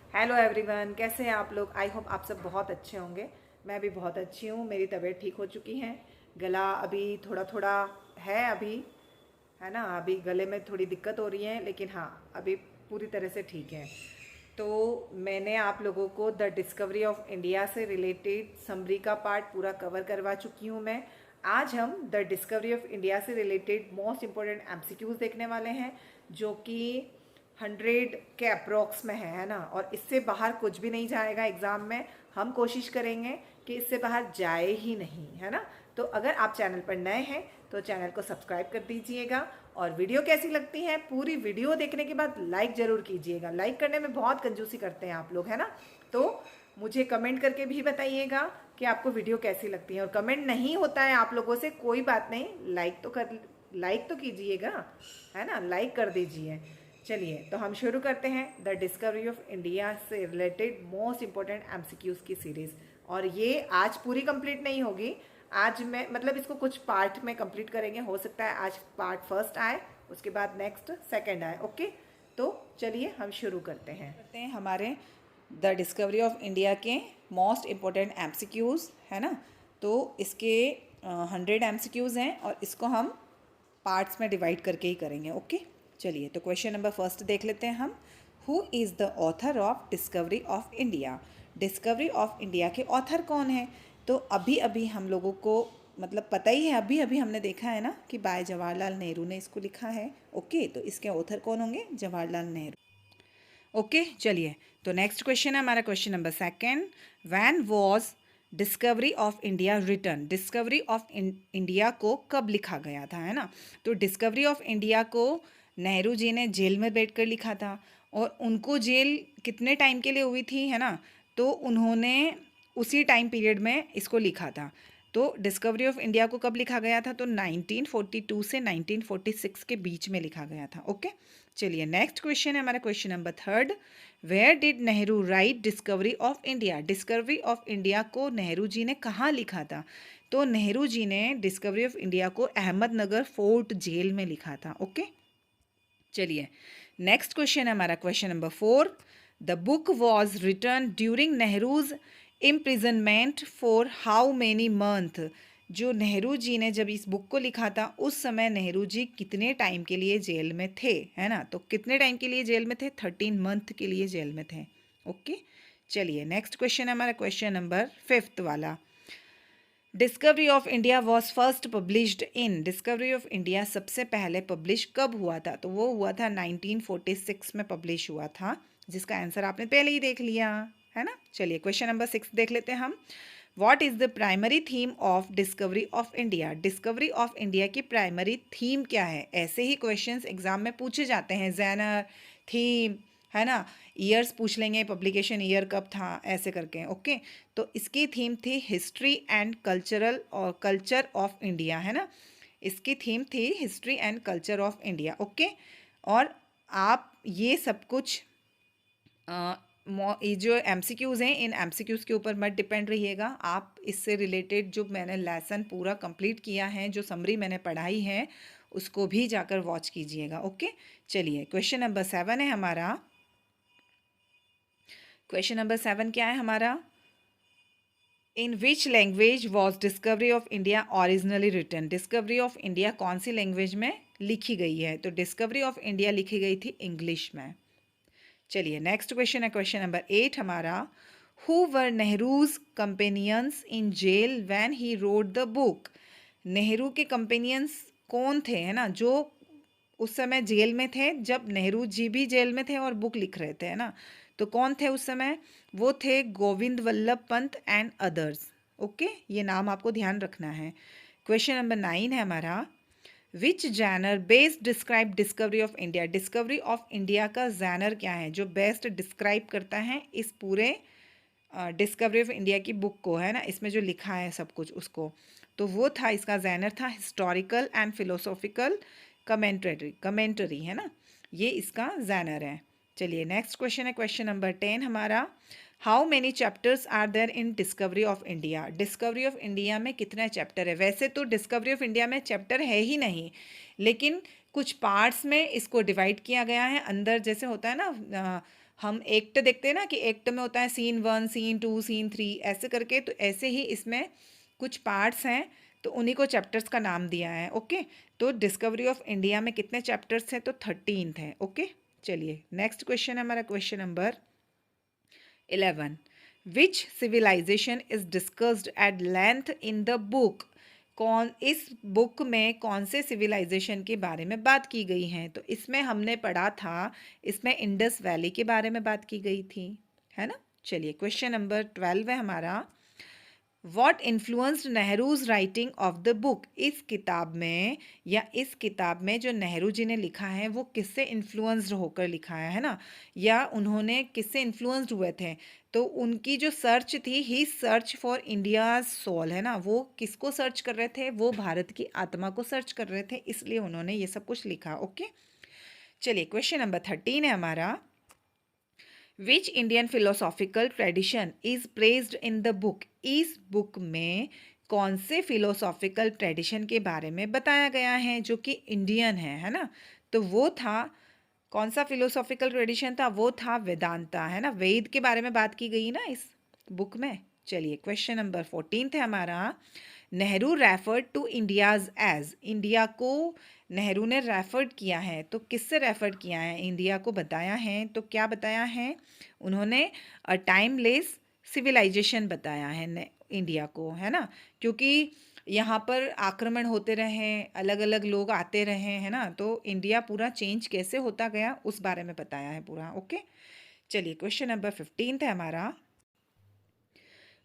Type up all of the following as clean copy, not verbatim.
Hello everyone, कैसे हैं आप लोग। आई होप आप सब बहुत अच्छे होंगे। मैं भी बहुत अच्छी हूँ। मेरी तबीयत ठीक हो चुकी है। गला अभी थोड़ा थोड़ा है अभी, है ना। अभी गले में थोड़ी दिक्कत हो रही है, लेकिन हाँ अभी पूरी तरह से ठीक है। तो मैंने आप लोगों को द डिस्कवरी ऑफ इंडिया से रिलेटेड समरी का पार्ट पूरा कवर करवा चुकी हूँ मैं। आज हम द डिस्कवरी ऑफ इंडिया से रिलेटेड मोस्ट इम्पोर्टेंट एमसीक्यूज देखने वाले हैं, जो कि 100 के अप्रोक्स में है ना। और इससे बाहर कुछ भी नहीं जाएगा एग्ज़ाम में। हम कोशिश करेंगे कि इससे बाहर जाए ही नहीं, है ना। तो अगर आप चैनल पर नए हैं तो चैनल को सब्सक्राइब कर दीजिएगा। और वीडियो कैसी लगती है, पूरी वीडियो देखने के बाद लाइक ज़रूर कीजिएगा। लाइक करने में बहुत कंजूसी करते हैं आप लोग, है ना। तो मुझे कमेंट करके भी बताइएगा कि आपको वीडियो कैसी लगती है। और कमेंट नहीं होता है आप लोगों से, कोई बात नहीं, लाइक तो कीजिएगा, है ना। लाइक कर दीजिए। चलिए तो हम शुरू करते हैं द डिस्कवरी ऑफ इंडिया से रिलेटेड मोस्ट इंपॉर्टेंट एमसीक्यूज़ की सीरीज़। और ये आज पूरी कंप्लीट नहीं होगी। आज मैं मतलब इसको कुछ पार्ट में कंप्लीट करेंगे। हो सकता है आज पार्ट फर्स्ट आए, उसके बाद नेक्स्ट सेकंड आए। ओके, तो चलिए हम शुरू करते हैं हमारे द डिस्कवरी ऑफ इंडिया के मोस्ट इम्पोर्टेंट एमसीक्यूज़, है ना। तो इसके 100 एमसीक्यूज़ हैं और इसको हम पार्ट्स में डिवाइड करके ही करेंगे। ओके, चलिए तो क्वेश्चन नंबर फर्स्ट देख लेते हैं हम। Who is the author of discovery of India. Discovery of India के ऑथर कौन है। तो अभी अभी हम लोगों को मतलब पता ही है, अभी अभी हमने देखा है ना कि बाय जवाहरलाल नेहरू ने इसको लिखा है। ओके, तो इसके ऑथर कौन होंगे, जवाहरलाल नेहरू। ओके, चलिए तो नेक्स्ट क्वेश्चन है हमारा question number second. When was Discovery of India written. Discovery of India को कब लिखा गया था, है ना। तो डिस्कवरी ऑफ इंडिया को नेहरू जी ने जेल में बैठकर लिखा था। और उनको जेल कितने टाइम के लिए हुई थी, है ना। तो उन्होंने उसी टाइम पीरियड में इसको लिखा था। तो डिस्कवरी ऑफ इंडिया को कब लिखा गया था, तो 1942 से 1946 के बीच में लिखा गया था। ओके, चलिए नेक्स्ट क्वेश्चन है हमारा question number third. Where did Nehru write Discovery of India. Discovery of India को नेहरू जी ने कहाँ लिखा था। तो नेहरू जी ने डिस्कवरी ऑफ इंडिया को अहमदनगर फोर्ट जेल में लिखा था। ओके, चलिए नेक्स्ट क्वेश्चन है हमारा question number four. The book was written during Nehru's imprisonment for how many month. जो नेहरू जी ने जब इस बुक को लिखा था उस समय नेहरू जी कितने टाइम के लिए जेल में थे, है ना। तो कितने टाइम के लिए जेल में थे, 13 मंथ के लिए जेल में थे। ओके, चलिए नेक्स्ट क्वेश्चन है हमारा क्वेश्चन नंबर फिफ्थ वाला। Discovery of India was first published in. Discovery of India सबसे पहले पब्लिश कब हुआ था, तो वो हुआ था 1946 में पब्लिश हुआ था, जिसका आंसर आपने पहले ही देख लिया, है ना। चलिए क्वेश्चन नंबर 6 देख लेते हैं हम। What is the primary theme of discovery of India. Discovery of India की प्राइमरी थीम क्या है। ऐसे ही क्वेश्चंस एग्जाम में पूछे जाते हैं, जैनर थीम, है ना। ईयर्स पूछ लेंगे, पब्लिकेशन ईयर कब था, ऐसे करके। ओके, तो इसकी थीम थी हिस्ट्री एंड कल्चरल और कल्चर ऑफ इंडिया, है ना। इसकी थीम थी history and culture of India. Okay, और आप ये सब कुछ ये जो एमसीक्यूज़ हैं, इन एमसीक्यूज़ के ऊपर मत डिपेंड रहिएगा। आप इससे रिलेटेड जो मैंने लेसन पूरा कंप्लीट किया है, जो समरी मैंने पढ़ाई है, उसको भी जाकर वॉच कीजिएगा। ओके, चलिए क्वेश्चन नंबर 7 है हमारा। क्वेश्चन नंबर 7 क्या है हमारा। In which language was Discovery of India originally written. Discovery of India कौन सी लैंग्वेज में लिखी गई है, तो डिस्कवरी ऑफ इंडिया लिखी गई थी इंग्लिश में। चलिए नेक्स्ट क्वेश्चन है क्वेश्चन नंबर 8 हमारा। Who were Nehru's companions in jail when he wrote the book. Nehru के कंपेनियंस कौन थे, है ना, जो उस समय जेल में थे, जब नेहरू जी भी जेल में थे और बुक लिख रहे थे, है ना। तो कौन थे उस समय, वो थे Govind Vallabh Pant and others. Okay, ये नाम आपको ध्यान रखना है। क्वेश्चन नंबर 9 है हमारा। Which genre best describe Discovery of India. Discovery of India का जैनर क्या है जो बेस्ट डिस्क्राइब करता है इस पूरे डिस्कवरी ऑफ इंडिया की बुक को, है ना, इसमें जो लिखा है सब कुछ उसको। तो वो था, इसका जैनर था हिस्टोरिकल एंड फिलोसॉफिकल कमेंट्री, है ना, ये इसका जैनर है। चलिए नेक्स्ट क्वेश्चन है क्वेश्चन नंबर 10 हमारा। How many chapters are there in Discovery of India. Discovery of India में कितने चैप्टर है। वैसे तो डिस्कवरी ऑफ इंडिया में चैप्टर है ही नहीं, लेकिन कुछ पार्ट्स में इसको डिवाइड किया गया है। अंदर जैसे होता है ना, हम एक्ट देखते हैं ना कि एक्ट में होता है सीन 1, सीन 2, सीन 3 ऐसे करके, तो ऐसे ही इसमें कुछ पार्ट्स हैं, तो उन्हीं को चैप्टर्स का नाम दिया है। ओके, तो डिस्कवरी ऑफ इंडिया में कितने चैप्टर्स हैं? तो 13 हैं। ओके, चलिए नेक्स्ट क्वेश्चन है हमारा, question number 11। Which civilization is discussed at length in the book? इस बुक में कौन से सिविलाइजेशन के बारे में बात की गई है? तो इसमें हमने पढ़ा था, इसमें इंडस वैली के बारे में बात की गई थी, है ना। चलिए क्वेश्चन नंबर 12 है हमारा। What influenced Nehru's writing of the book? इस किताब में, या इस किताब में जो नेहरू जी ने लिखा है वो किससे इन्फ्लुएंस्ड होकर लिखा है ना, या उन्होंने किससे इन्फ्लुएंस्ड हुए थे? तो उनकी जो सर्च थी, ही सर्च फॉर इंडियाज सोल, है ना, वो किसको सर्च कर रहे थे? वो भारत की आत्मा को सर्च कर रहे थे, इसलिए उन्होंने ये सब कुछ लिखा। ओके, चलिए क्वेश्चन नंबर 13 है हमारा। Which Indian philosophical tradition is praised in the book? इस बुक में कौन से फिलोसॉफिकल ट्रेडिशन के बारे में बताया गया है जो कि इंडियन है ना? तो वो था, कौन सा फिलोसॉफिकल ट्रेडिशन था? वो था वेदांता, है ना। वेद के बारे में बात की गई ना इस बुक में। चलिए क्वेश्चन नंबर 14 है हमारा। Nehru referred to India's age? India को नेहरू ने रेफर्ड किया है, तो किससे रेफर्ड किया है? इंडिया को बताया है, तो क्या बताया है उन्होंने? अ टाइमलेस सिविलाइजेशन बताया है इंडिया को, है ना, क्योंकि यहाँ पर आक्रमण होते रहे, अलग अलग लोग आते रहे, है ना, तो इंडिया पूरा चेंज कैसे होता गया उस बारे में बताया है पूरा। ओके, चलिए क्वेश्चन नंबर 15 है हमारा।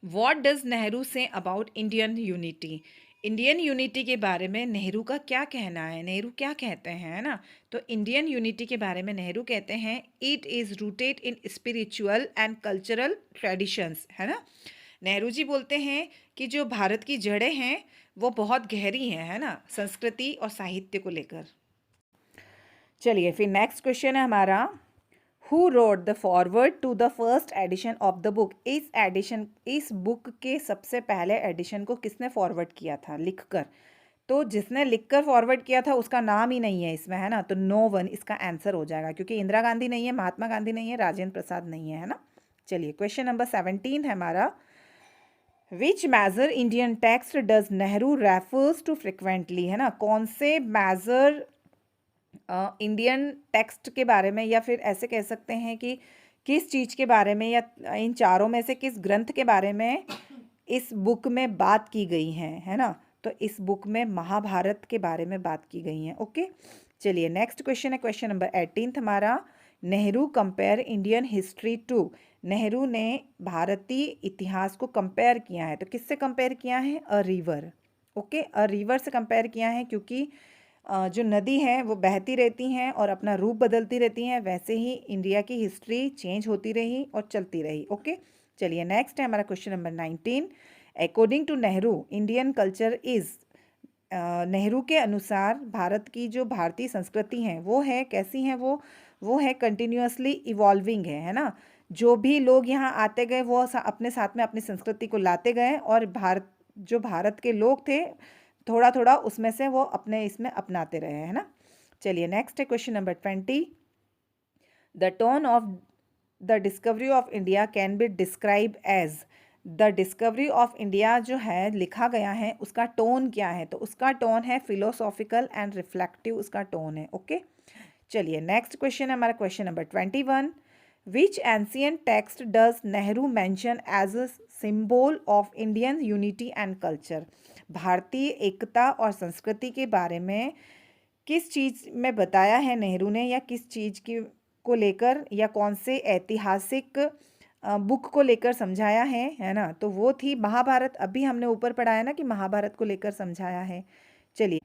What does Nehru say about Indian unity? Indian unity के बारे में नेहरू का क्या कहना है? नेहरू क्या कहते हैं, है ना? तो इंडियन यूनिटी के बारे में नेहरू कहते हैं, it is rooted in spiritual and cultural traditions, है ना। नेहरू जी बोलते हैं कि जो भारत की जड़ें हैं वो बहुत गहरी हैं, है ना, संस्कृति और साहित्य को लेकर। चलिए फिर नेक्स्ट क्वेश्चन है हमारा। Who wrote the foreword to the first edition of the book? इस बुक के सबसे पहले एडिशन को किसने फॉरवर्ड किया था लिखकर? तो जिसने लिखकर फॉरवर्ड किया था उसका नाम ही नहीं है इसमें, है ना, तो नो वन इसका आंसर हो जाएगा, क्योंकि इंदिरा गांधी नहीं है, महात्मा गांधी नहीं है, राजेंद्र प्रसाद नहीं है ना। चलिए क्वेश्चन नंबर 17 है हमारा। Which major Indian text does Nehru refers to frequently? है ना, कौन से मेजर इंडियन टेक्स्ट के बारे में, या फिर ऐसे कह सकते हैं कि किस चीज़ के बारे में, या इन चारों में से किस ग्रंथ के बारे में इस बुक में बात की गई है ना। तो इस बुक में महाभारत के बारे में बात की गई है। ओके, चलिए नेक्स्ट क्वेश्चन है, क्वेश्चन नंबर 18 हमारा। Nehru compare Indian history to? Nehru ने भारतीय इतिहास को कंपेयर किया है, तो किससे कंपेयर किया है? A river. Okay, a river से कंपेयर किया है, क्योंकि जो नदी है वो बहती रहती हैं और अपना रूप बदलती रहती हैं, वैसे ही इंडिया की हिस्ट्री चेंज होती रही और चलती रही। ओके, चलिए नेक्स्ट है हमारा question number 19। According to Nehru Indian culture is? Nehru के अनुसार भारत की जो भारतीय संस्कृति हैं वो है कैसी हैं? वो है कंटिन्यूअसली इवॉल्विंग है ना। जो भी लोग यहाँ आते गए वो अपने साथ में अपनी संस्कृति को लाते गए, और भारत के लोग थे थोड़ा थोड़ा उसमें से वो अपने इसमें अपनाते रहे, है ना। चलिए नेक्स्ट है question number 20। The tone of the Discovery of India can be describe as? The Discovery of India जो है लिखा गया है उसका टोन क्या है? तो उसका टोन है फिलोसॉफिकल एंड रिफ्लेक्टिव, उसका टोन है। ओके, चलिए नेक्स्ट क्वेश्चन है हमारा question number 21। Which ancient text does Nehru mention as a symbol of Indian unity and culture? भारतीय एकता और संस्कृति के बारे में किस चीज़ में बताया है नेहरू ने, या किस चीज़ की को लेकर, या कौन से ऐतिहासिक बुक को लेकर समझाया है ना? तो वो थी महाभारत। अभी हमने ऊपर पढ़ा है ना कि महाभारत को लेकर समझाया है। चलिए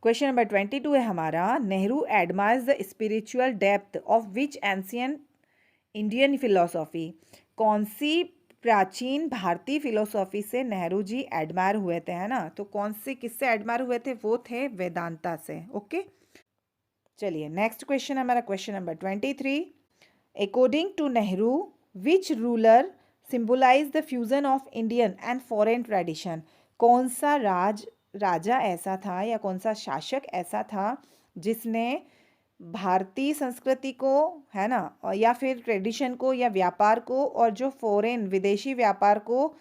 क्वेश्चन नंबर 22 है हमारा। Nehru admires the spiritual depth of which ancient Indian philosophy? कौन सी प्राचीन भारतीय फिलोसॉफी से नेहरू जी एडमायर हुए थे, है ना? तो कौन से किससे एडमायर हुए थे? वो थे वेदांता से। ओके, चलिए नेक्स्ट क्वेश्चन है हमारा question number 23। According to Nehru which ruler symbolize the fusion of Indian and foreign tradition? कौन सा राजा ऐसा था, या कौन सा शासक ऐसा था जिसने भारतीय संस्कृति को, है ना, या फिर ट्रेडिशन को या व्यापार को, और जो फॉरेन विदेशी व्यापार को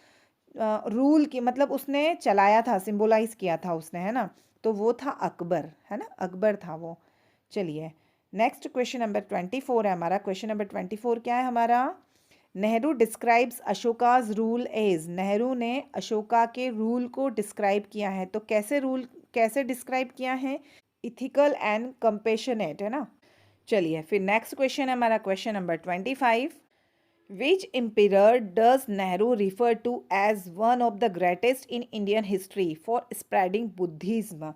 रूल की मतलब उसने चलाया था, सिंबलाइज किया था उसने, है ना, तो वो था अकबर, है ना, अकबर था वो। चलिए नेक्स्ट क्वेश्चन नंबर 24 है हमारा। क्वेश्चन नंबर 24 क्या है हमारा? Nehru describes Ashoka's rule as, Nehru ने अशोका के रूल को डिस्क्राइब किया है, तो कैसे डिस्क्राइब किया है? इथिकल एंड कंपेशनेट, है ना। चलिए फिर नेक्स्ट क्वेश्चन है हमारा, question number 25। Which empire does Nehru refer to as one of the greatest in Indian history for spreading Buddhism?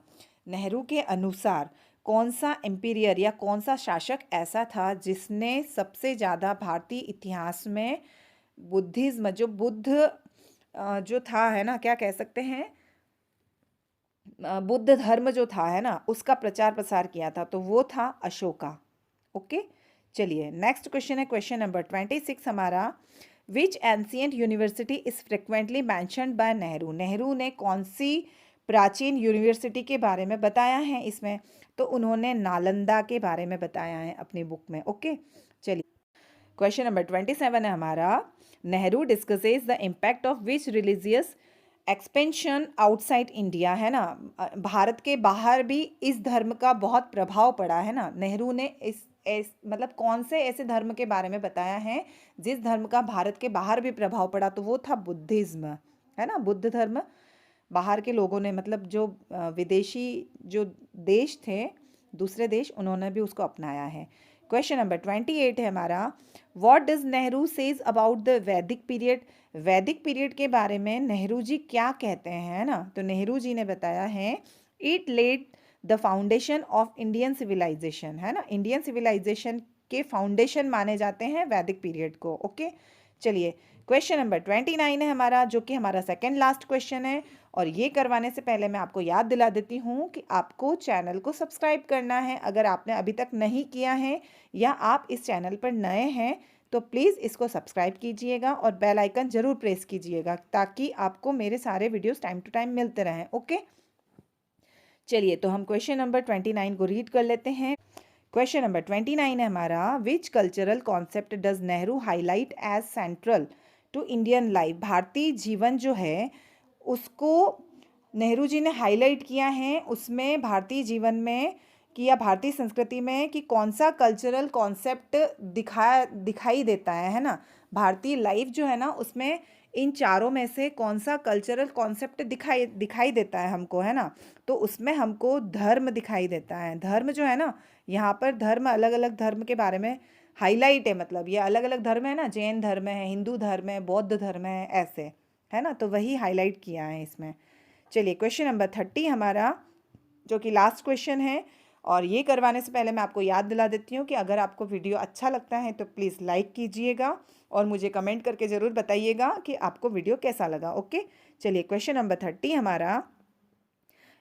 Nehru के अनुसार कौन सा एम्पियर या कौन सा शासक ऐसा था जिसने सबसे ज़्यादा भारतीय इतिहास में बुद्धिज्म, जो बुद्ध जो था, है ना, क्या कह सकते हैं, बुद्ध धर्म जो था, है ना, उसका प्रचार प्रसार किया था, तो वो था अशोका। ओके। चलिए नेक्स्ट क्वेश्चन है क्वेश्चन नंबर 26 हमारा। Which ancient university is frequently mentioned by Nehru? Nehru ने कौन सी प्राचीन यूनिवर्सिटी के बारे में बताया है इसमें? तो उन्होंने नालंदा के बारे में बताया है अपनी बुक में। ओके। चलिए क्वेश्चन नंबर 27 है हमारा। Nehru discusses the impact of which religious expansion outside India, है ना, भारत के बाहर भी इस धर्म का बहुत प्रभाव पड़ा, है ना। नेहरू ने मतलब कौन से ऐसे धर्म के बारे में बताया है जिस धर्म का भारत के बाहर भी प्रभाव पड़ा, तो वो था बुद्धिज्म, है ना, बुद्ध धर्म। बाहर के लोगों ने मतलब जो विदेशी जो देश थे, दूसरे देश, उन्होंने भी उसको अपनाया है। क्वेश्चन नंबर 28 है हमारा। What does Nehru says about the वैदिक पीरियड? वैदिक पीरियड के बारे में नेहरू जी क्या कहते हैं, है ना, तो नेहरू जी ने बताया है it laid the foundation of Indian civilization, है ना, इंडियन सिविलाइजेशन के फाउंडेशन माने जाते हैं वैदिक पीरियड को। ओके। चलिए क्वेश्चन नंबर 29 है हमारा, जो कि हमारा सेकेंड लास्ट क्वेश्चन है। और ये करवाने से पहले मैं आपको याद दिला देती हूँ कि आपको चैनल को सब्सक्राइब करना है अगर आपने अभी तक नहीं किया है, या आप इस चैनल पर नए हैं तो प्लीज़ इसको सब्सक्राइब कीजिएगा और बेल आइकन ज़रूर प्रेस कीजिएगा ताकि आपको मेरे सारे वीडियोस टाइम टू टाइम मिलते रहें। ओके। चलिए तो हम क्वेश्चन नंबर 29 को रीड कर लेते हैं। क्वेश्चन नंबर 29 है हमारा। Which cultural concept does Nehru highlight as central to Indian life? भारतीय जीवन जो है उसको नेहरू जी ने हाईलाइट किया है, उसमें भारतीय जीवन में कि या भारतीय संस्कृति में कि कौन सा कल्चरल कॉन्सेप्ट दिखाई देता है ना, भारतीय लाइफ जो है ना उसमें इन चारों में से कौन सा कल्चरल कॉन्सेप्ट दिखाई देता है हमको, है ना, तो उसमें हमको धर्म दिखाई देता है। धर्म जो है ना, यहाँ पर धर्म, अलग अलग धर्म के बारे में हाईलाइट है, मतलब ये अलग अलग धर्म है ना, जैन धर्म है, हिंदू धर्म है, बौद्ध धर्म है, ऐसे, है ना, तो वही हाईलाइट किया है इसमें। चलिए क्वेश्चन नंबर 30 हमारा, जो कि लास्ट क्वेश्चन है, और ये करवाने से पहले मैं आपको याद दिला देती हूँ कि अगर आपको वीडियो अच्छा लगता है तो प्लीज़ लाइक कीजिएगा और मुझे कमेंट करके ज़रूर बताइएगा कि आपको वीडियो कैसा लगा। ओके। चलिए क्वेश्चन नंबर 30 हमारा।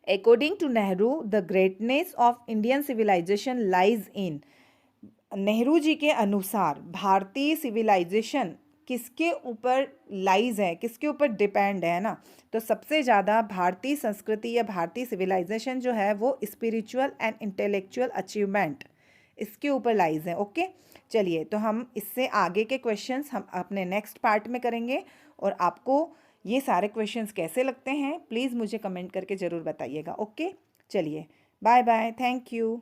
According to Nehru the greatness of Indian civilization lies in, Nehru ji के अनुसार भारतीय सिविलाइजेशन किसके ऊपर लाइज है, किसके ऊपर डिपेंड है ना, तो सबसे ज़्यादा भारतीय संस्कृति या भारतीय सिविलाइजेशन जो है वो स्पिरिचुअल एंड इंटेलेक्चुअल अचीवमेंट, इसके ऊपर लाइज है। ओके। चलिए तो हम इससे आगे के क्वेश्चंस हम अपने नेक्स्ट पार्ट में करेंगे, और आपको ये सारे क्वेश्चंस कैसे लगते हैं प्लीज़ मुझे कमेंट करके ज़रूर बताइएगा। ओके। चलिए बाय बाय, थैंक यू।